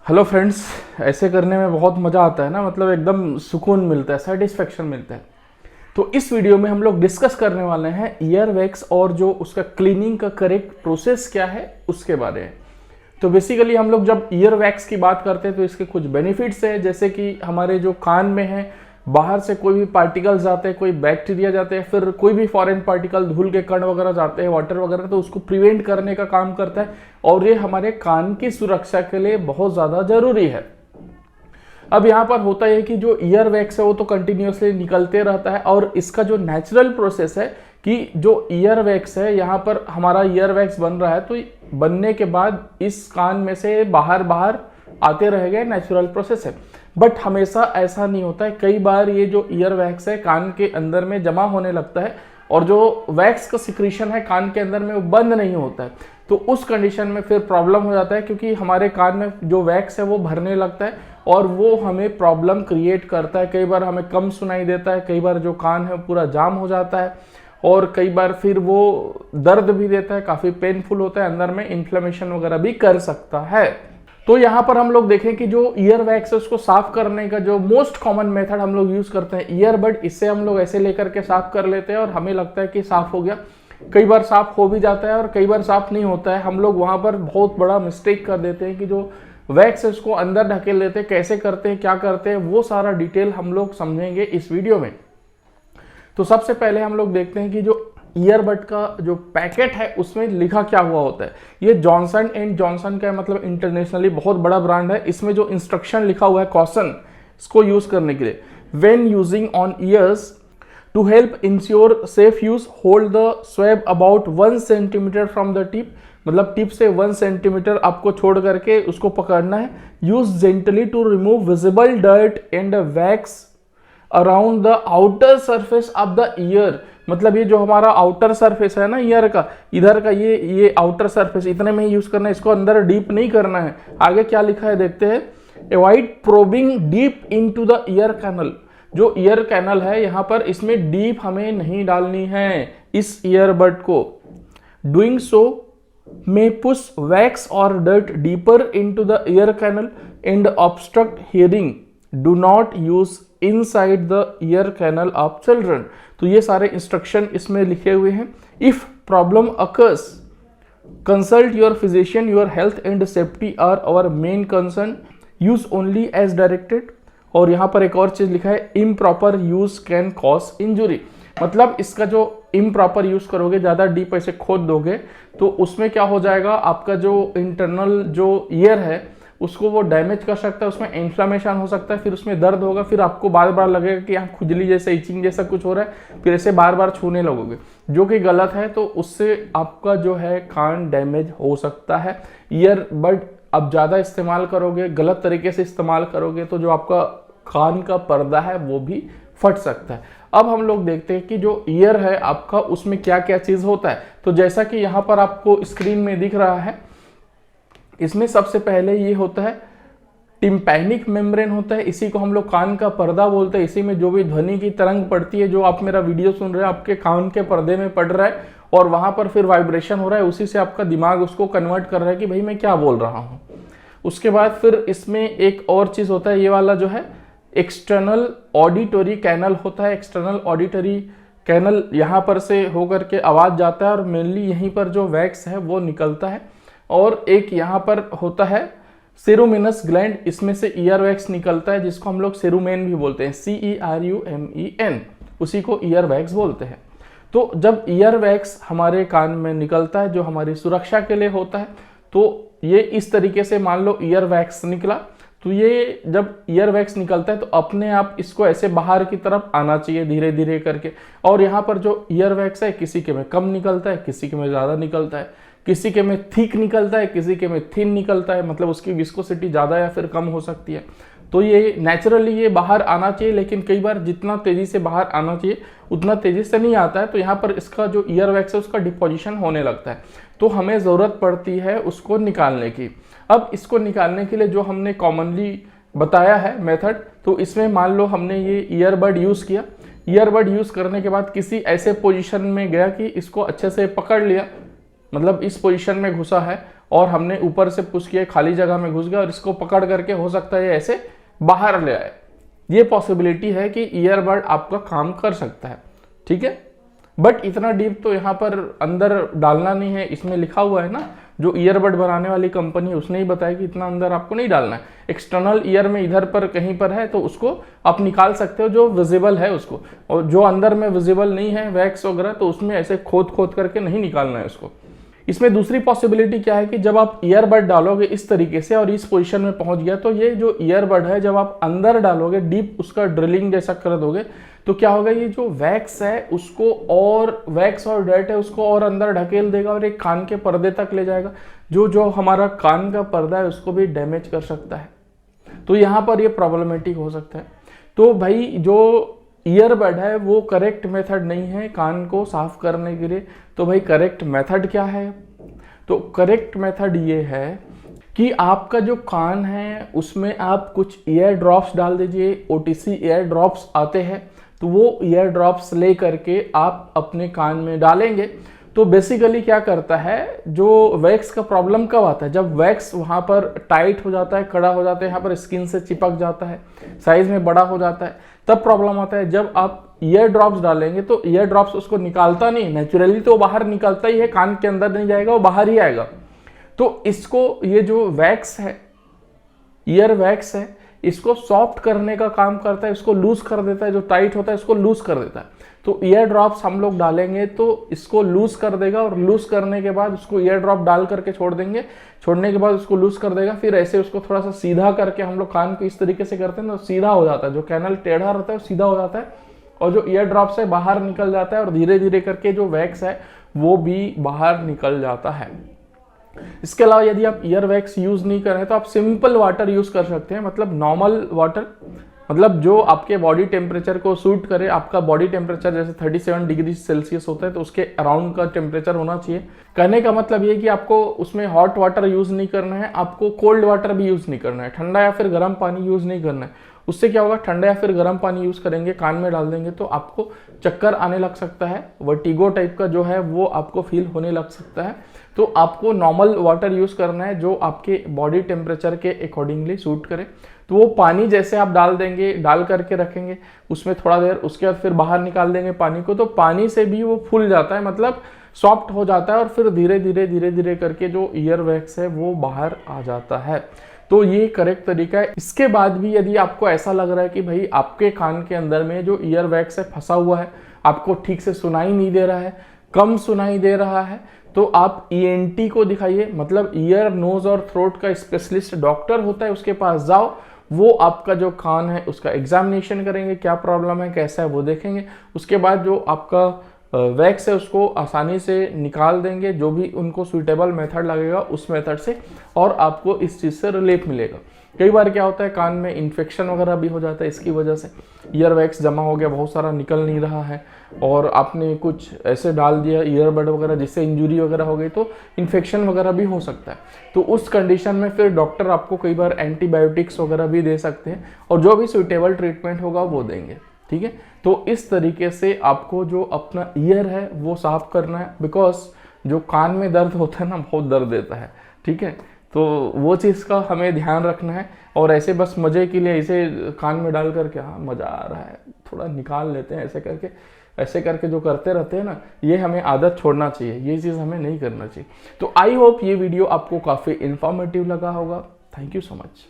Hello friends, ऐसे करने में बहुत मज़ा आता है ना, मतलब एकदम सुकून मिलता है, सेटिस्फेक्शन मिलता है। तो इस वीडियो में हम लोग डिस्कस करने वाले हैं ईयर वैक्स और जो उसका क्लीनिंग का करेक्ट प्रोसेस क्या है उसके बारे में। तो बेसिकली हम लोग जब ईयर वैक्स की बात करते हैं तो इसके कुछ बेनिफिट्स है, जैसे कि हमारे जो कान में है बाहर से कोई भी पार्टिकल्स जाते हैं, कोई बैक्टीरिया जाते हैं, फिर कोई भी फॉरेन पार्टिकल, धूल के कण वगैरह जाते हैं, वाटर वगैरह, तो उसको प्रिवेंट करने का काम करता है और ये हमारे कान की सुरक्षा के लिए बहुत ज़्यादा ज़रूरी है। अब यहाँ पर होता है कि जो ईयर वैक्स है वो तो कंटिन्यूसली निकलते रहता है और इसका जो नेचुरल प्रोसेस है कि जो ईयर वैक्स है, यहाँ पर हमारा ईयर वैक्स बन रहा है तो बनने के बाद इस कान में से बाहर बाहर आते रहेंगे, नेचुरल प्रोसेस है। बट हमेशा ऐसा नहीं होता है, कई बार ये जो ईयर वैक्स है कान के अंदर में जमा होने लगता है और जो वैक्स का सिक्रीशन है कान के अंदर में वो बंद नहीं होता है। तो उस कंडीशन में फिर प्रॉब्लम हो जाता है, क्योंकि हमारे कान में जो वैक्स है वो भरने लगता है और वो हमें प्रॉब्लम क्रिएट करता है। कई बार हमें कम सुनाई देता है, कई बार जो कान है पूरा जाम हो जाता है और कई बार फिर वो दर्द भी देता है, काफ़ी पेनफुल होता है, अंदर में इन्फ्लेमेशन वगैरह भी कर सकता है। तो यहाँ पर हम लोग देखें कि जो ईयर वैक्स है उसको साफ करने का जो मोस्ट कॉमन मेथड हम लोग यूज करते हैं ईयरबड। इससे हम लोग ऐसे लेकर के साफ कर लेते हैं और हमें लगता है कि साफ हो गया। कई बार साफ हो भी जाता है और कई बार साफ नहीं होता है। हम लोग वहां पर बहुत बड़ा मिस्टेक कर देते हैं कि जो वैक्स है उसको अंदर ढकेल लेते हैं। कैसे करते हैं, क्या करते हैं, वो सारा डिटेल हम लोग समझेंगे इस वीडियो में। तो सबसे पहले हम लोग देखते हैं कि जो ईयरबड का जो पैकेट है उसमें लिखा क्या हुआ होता है। ये जॉनसन एंड जॉनसन का मतलब इंटरनेशनली बहुत बड़ा ब्रांड है। इसमें जो इंस्ट्रक्शन लिखा हुआ है कॉशन इसको यूज करने के लिए, when using on ears to help ensure safe use, hold the swab about 1 centimetre from the tip, मतलब टिप से 1 सेंटीमीटर आपको छोड़ करके उसको पकड़ना है। Use gently to remove visible dirt and wax around the outer surface of the ear, मतलब ये जो हमारा आउटर सरफेस है ना ईयर का, इधर का ये आउटर सरफेस इतने में ही यूज करना है, इसको अंदर डीप नहीं करना है। आगे क्या लिखा है देखते हैं, avoid probing deep into the ear canal. जो ईयर कैनल है यहाँ पर इसमें डीप हमें नहीं डालनी है इस ईयरबड को। Doing so may push wax or dirt deeper into the ear canal and obstruct hearing. Do not use inside the ear canal of children. तो ये सारे इंस्ट्रक्शन इसमें लिखे हुए हैं। If problem occurs, consult your physician. Your health and safety are our main concern. Use only as directed. और यहाँ पर एक और चीज लिखा है, improper use can cause injury. मतलब इसका जो इम्प्रॉपर यूज करोगे, ज्यादा डीप ऐसे खोद दोगे तो उसमें क्या हो जाएगा, आपका जो इंटरनल जो ईयर है उसको वो डैमेज कर सकता है, उसमें इन्फ्लेमेशन हो सकता है, फिर उसमें दर्द होगा, फिर आपको बार बार लगेगा कि यहाँ खुजली जैसे इचिंग जैसा कुछ हो रहा है, फिर ऐसे बार बार छूने लगोगे, जो कि गलत है। तो उससे आपका जो है कान डैमेज हो सकता है। ईयरबड अब ज्यादा इस्तेमाल करोगे, गलत तरीके से इस्तेमाल करोगे तो जो आपका कान का पर्दा है वो भी फट सकता है। अब हम लोग देखते हैं कि जो ईयर है आपका उसमें क्या क्या चीज होता है। तो जैसा कि यहाँ पर आपको स्क्रीन में दिख रहा है, इसमें सबसे पहले ये होता है टिम्पैनिक मेम्ब्रेन होता है। इसी को हम लोग कान का पर्दा बोलते हैं। इसी में जो भी ध्वनि की तरंग पड़ती है, जो आप मेरा वीडियो सुन रहे हैं आपके कान के पर्दे में पड़ रहा है और वहां पर फिर वाइब्रेशन हो रहा है, उसी से आपका दिमाग उसको कन्वर्ट कर रहा है कि भाई मैं क्या बोल रहा हूँ। उसके बाद फिर इसमें एक और चीज होता है, ये वाला जो है एक्सटर्नल ऑडिटरी कैनल होता है। एक्सटर्नल ऑडिटरी कैनल यहाँ पर से होकर के आवाज जाता है और मेनली यहीं पर जो वैक्स है वो निकलता है। और एक यहाँ पर होता है सेरुमिनस ग्लैंड, इसमें से ईयर वैक्स निकलता है जिसको हम लोग सेरुमेन भी बोलते हैं, CERUMEN, उसी को ईयर वैक्स बोलते हैं। तो जब ईयर वैक्स हमारे कान में निकलता है जो हमारी सुरक्षा के लिए होता है, तो ये इस तरीके से मान लो ईयर वैक्स निकला, तो ये जब ईयर वैक्स निकलता है तो अपने आप इसको ऐसे बाहर की तरफ आना चाहिए धीरे धीरे करके। और यहाँ पर जो ईयर वैक्स है किसी के में कम निकलता है, किसी के में ज़्यादा निकलता है, किसी के में थिक निकलता है, किसी के में थिन निकलता है, मतलब उसकी विस्कोसिटी ज़्यादा या फिर कम हो सकती है। तो ये नेचुरली ये बाहर आना चाहिए, लेकिन कई बार जितना तेज़ी से बाहर आना चाहिए उतना तेज़ी से नहीं आता है। तो यहाँ पर इसका जो ईयर वैक्स है उसका डिपोजिशन होने लगता है, तो हमें ज़रूरत पड़ती है उसको निकालने की। अब इसको निकालने के लिए जो हमने कॉमनली बताया है मेथड, तो इसमें मान लो हमने ये ईयरबड यूज़ किया। ईयरबड यूज़ करने के बाद किसी ऐसे पोजीशन में गया कि इसको अच्छे से पकड़ लिया, मतलब इस पोजीशन में घुसा है और हमने ऊपर से पुश किया, खाली जगह में घुस गया और इसको पकड़ करके हो सकता है ये ऐसे बाहर ले आए। ये पॉसिबिलिटी है कि ईयरबड आपका काम कर सकता है, ठीक है। बट इतना डीप तो यहाँ पर अंदर डालना नहीं है, इसमें लिखा हुआ है ना, जो ईयरबड बनाने वाली कंपनी है उसने ही बताया कि इतना अंदर आपको नहीं डालना है। एक्सटर्नल ईयर में इधर पर कहीं पर है तो उसको आप निकाल सकते हो, जो विजिबल है उसको, और जो अंदर में विजिबल नहीं है वैक्स वगैरह, तो उसमें ऐसे खोद खोद करके नहीं निकालना है उसको। इसमें दूसरी पॉसिबिलिटी क्या है कि जब आप ईयरबड डालोगे इस तरीके से और इस पोजीशन में पहुंच गया, तो ये जो ईयरबड है जब आप अंदर डालोगे, डीप उसका ड्रिलिंग जैसा कर दोगे, तो क्या होगा, ये जो वैक्स है उसको, और वैक्स और डर्ट है उसको और अंदर ढकेल देगा और एक कान के पर्दे तक ले जाएगा, जो हमारा कान का पर्दा है उसको भी डैमेज कर सकता है। तो यहाँ पर ये प्रॉब्लमेटिक हो सकता है। तो भाई जो ईयरबड है वो करेक्ट मेथड नहीं है कान को साफ करने के लिए। तो भाई करेक्ट मेथड क्या है? तो करेक्ट मेथड ये है कि आपका जो कान है उसमें आप कुछ ईयर ड्रॉप्स डाल दीजिए। ओटीसी ईयर ड्रॉप्स आते हैं, तो वो ईयर ड्रॉप्स ले करके आप अपने कान में डालेंगे। तो बेसिकली क्या करता है, जो वैक्स का प्रॉब्लम कब आता है, जब वैक्स वहाँ पर टाइट हो जाता है, कड़ा हो जाता है, यहाँ पर स्किन से चिपक जाता है, साइज में बड़ा हो जाता है, तब प्रॉब्लम आता है। जब आप ईयर ड्रॉप्स डालेंगे तो ईयर ड्रॉप्स उसको निकालता नहीं, नेचुरली तो बाहर निकलता ही है, कान के अंदर नहीं जाएगा, वो बाहर ही आएगा। तो इसको, ये जो वैक्स है, ईयर वैक्स है, इसको सॉफ्ट करने का काम करता है, इसको लूज कर देता है, जो टाइट होता है इसको लूज कर देता है। तो ईयर ड्रॉप्स हम लोग डालेंगे तो इसको लूज कर देगा, और लूज करने के बाद उसको ईयर ड्रॉप डाल करके छोड़ देंगे, छोड़ने के बाद उसको लूज कर देगा। फिर ऐसे उसको थोड़ा सा सीधा करके हम लोग कान को इस तरीके से करते हैं तो सीधा हो जाता है, जो कैनल टेढ़ा रहता है वो सीधा हो जाता है, और जो ईयर ड्रॉप्स है बाहर निकल जाता है, और धीरे धीरे करके जो वैक्स है वो भी बाहर निकल जाता है। इसके अलावा यदि आप ईयर वैक्स यूज नहीं कर रहे हैं तो आप सिंपल वाटर यूज कर सकते हैं, मतलब नॉर्मल वाटर, मतलब जो आपके बॉडी टेम्परेचर को सूट करे। आपका बॉडी टेम्परेचर जैसे 37 डिग्री सेल्सियस होता है तो उसके अराउंड का टेम्परेचर होना चाहिए। कहने का मतलब ये कि आपको उसमें हॉट वाटर यूज नहीं करना है, आपको कोल्ड वाटर भी यूज नहीं करना है, ठंडा या फिर गर्म पानी यूज नहीं करना है। उससे क्या होगा, ठंडा या फिर गर्म पानी यूज करेंगे, कान में डाल देंगे तो आपको चक्कर आने लग सकता है, वर्टिगो टाइप का जो है वो आपको फील होने लग सकता है। तो आपको नॉर्मल वाटर यूज करना है जो आपके बॉडी टेम्परेचर के अकॉर्डिंगली सूट करे। तो वो पानी जैसे आप डाल देंगे, डाल करके रखेंगे उसमें थोड़ा देर, उसके बाद फिर बाहर निकाल देंगे पानी को, तो पानी से भी वो फूल जाता है, मतलब सॉफ्ट हो जाता है, और फिर धीरे धीरे करके जो ईयर वैक्स है वो बाहर आ जाता है। तो ये करेक्ट तरीका है। इसके बाद भी यदि आपको ऐसा लग रहा है कि भाई आपके कान के अंदर में जो ईयर वैक्स है फंसा हुआ है, आपको ठीक से सुनाई नहीं दे रहा है, कम सुनाई दे रहा है, तो आप ईएनटी को दिखाइए, मतलब ईयर नोज और थ्रोट का स्पेशलिस्ट डॉक्टर होता है, उसके पास जाओ। वो आपका जो कान है उसका एग्जामिनेशन करेंगे, क्या प्रॉब्लम है, कैसा है वो देखेंगे। उसके बाद जो आपका वैक्स है उसको आसानी से निकाल देंगे, जो भी उनको सूटेबल मेथड लगेगा उस मेथड से, और आपको इस चीज़ से रिलीफ मिलेगा। कई बार क्या होता है, कान में इन्फेक्शन वगैरह भी हो जाता है, इसकी वजह से ईयर वैक्स जमा हो गया, बहुत सारा निकल नहीं रहा है, और आपने कुछ ऐसे डाल दिया ईयरबड वगैरह जिससे इंजरी वगैरह हो गई, तो इन्फेक्शन वगैरह भी हो सकता है। तो उस कंडीशन में फिर डॉक्टर आपको कई बार एंटीबायोटिक्स वगैरह भी दे सकते हैं, और जो भी सूटेबल ट्रीटमेंट होगा वो देंगे, ठीक है। तो इस तरीके से आपको जो अपना ईयर है वो साफ करना है, बिकॉज जो कान में दर्द होता है ना, बहुत दर्द देता है, ठीक है। तो वो चीज़ का हमें ध्यान रखना है, और ऐसे बस मज़े के लिए ऐसे कान में डाल करके हाँ मज़ा आ रहा है थोड़ा निकाल लेते हैं, ऐसे करके जो करते रहते हैं ना, ये हमें आदत छोड़ना चाहिए, ये चीज़ हमें नहीं करना चाहिए। तो आई होप ये वीडियो आपको काफ़ी इन्फॉर्मेटिव लगा होगा। Thank you so much.